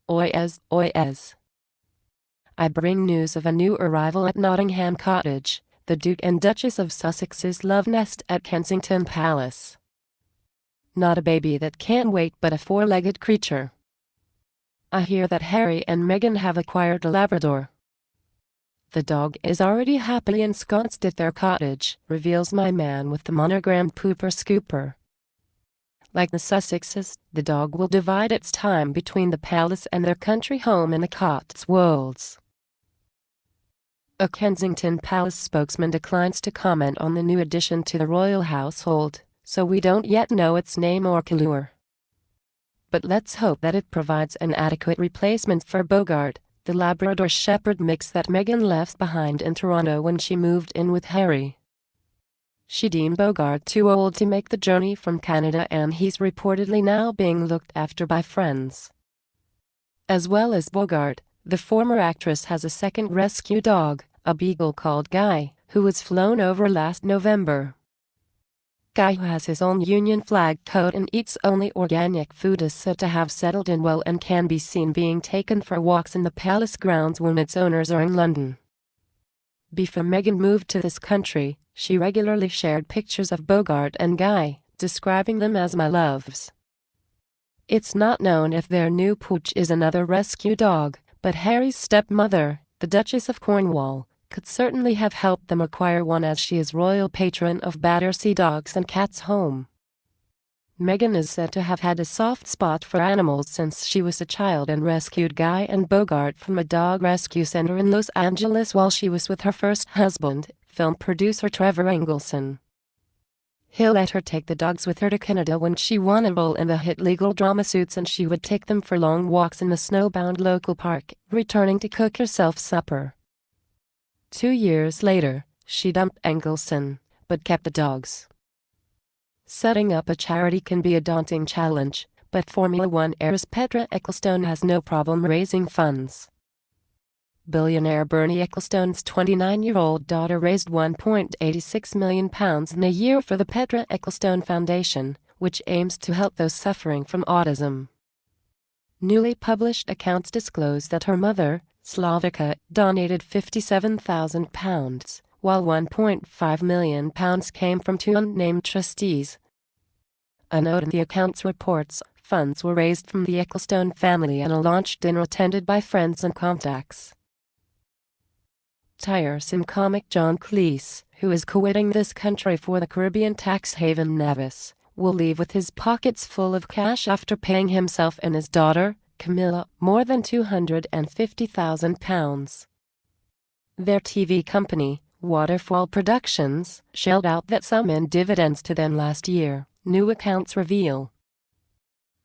Oyes. I bring news of a new arrival at Nottingham Cottage, the Duke and Duchess of Sussex's love nest at Kensington Palace. Not a baby that can't wait, but a four-legged creature. I hear that Harry and Meghan have acquired a Labrador. The dog is already happily ensconced at their cottage, reveals my man with the monogrammed pooper scooper. Like the Sussexes, the dog will divide its time between the palace and their country home in the Cotswolds. A Kensington Palace spokesman declines to comment on the new addition to the royal household, so we don't yet know its name or colour. But let's hope that it provides an adequate replacement for Bogart, the Labrador Shepherd mix that Meghan left behind in Toronto when she moved in with Harry. She deemed Bogart too old to make the journey from Canada, and he's reportedly now being looked after by friends. As well as Bogart, the former actress has a second rescue dog, a beagle called Guy, who was flown over last November. Guy, who has his own Union flag coat and eats only organic food, is said to have settled in well and can be seen being taken for walks in the palace grounds when its owners are in London. Before Meghan moved to this country, she regularly shared pictures of Bogart and Guy, describing them as my loves. It's not known if their new pooch is another rescue dog, but Harry's stepmother, the Duchess of Cornwall, could certainly have helped them acquire one, as she is royal patron of Battersea Dogs and Cats Home. Meghan is said to have had a soft spot for animals since she was a child and rescued Guy and Bogart from a dog rescue center in Los Angeles while she was with her first husband, film producer Trevor Engelson. He let her take the dogs with her to Canada when she won a role in the hit legal drama Suits, and she would take them for long walks in the snowbound local park, returning to cook herself supper. 2 years later, she dumped Engelson, but kept the dogs. Setting up a charity can be a daunting challenge, but Formula One heiress Petra Ecclestone has no problem raising funds. Billionaire Bernie Ecclestone's 29-year-old daughter raised £1.86 million in a year for the Petra Ecclestone Foundation, which aims to help those suffering from autism. Newly published accounts disclose that her mother, Slavica, donated £57,000, while £1.5 million came from two unnamed trustees. A note in the accounts reports funds were raised from the Ecclestone family and a launch dinner attended by friends and contacts. Tiresome comic John Cleese, who is quitting this country for the Caribbean tax haven Nevis, will leave with his pockets full of cash after paying himself and his daughter, Camilla, more than £250,000. Their TV company, Waterfall Productions, shelled out that sum in dividends to them last year, new accounts reveal.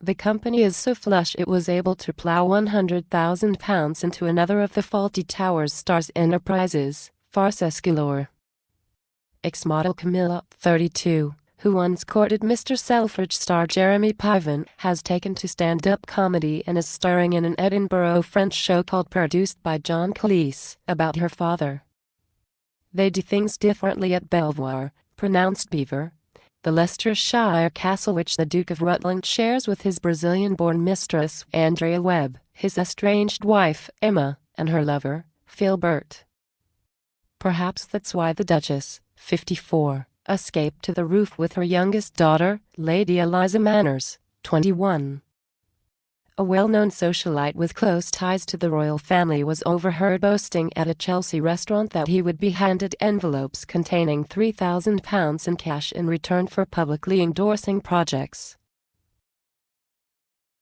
The company is so flush it was able to plow £100,000 into another of the Fawlty Towers stars' enterprises, Farces galore. Ex-model Camilla, 32, who once courted Mr. Selfridge star Jeremy Piven, has taken to stand-up comedy and is starring in an Edinburgh French show called Produced by John Cleese, about her father. They do things differently at Belvoir, pronounced Beaver, the Leicestershire castle which the Duke of Rutland shares with his Brazilian-born mistress, Andrea Webb, his estranged wife, Emma, and her lover, Philbert. Perhaps that's why the Duchess, 54, escaped to the roof with her youngest daughter, Lady Eliza Manners, 21. A well-known socialite with close ties to the royal family was overheard boasting at a Chelsea restaurant that he would be handed envelopes containing £3,000 in cash in return for publicly endorsing projects.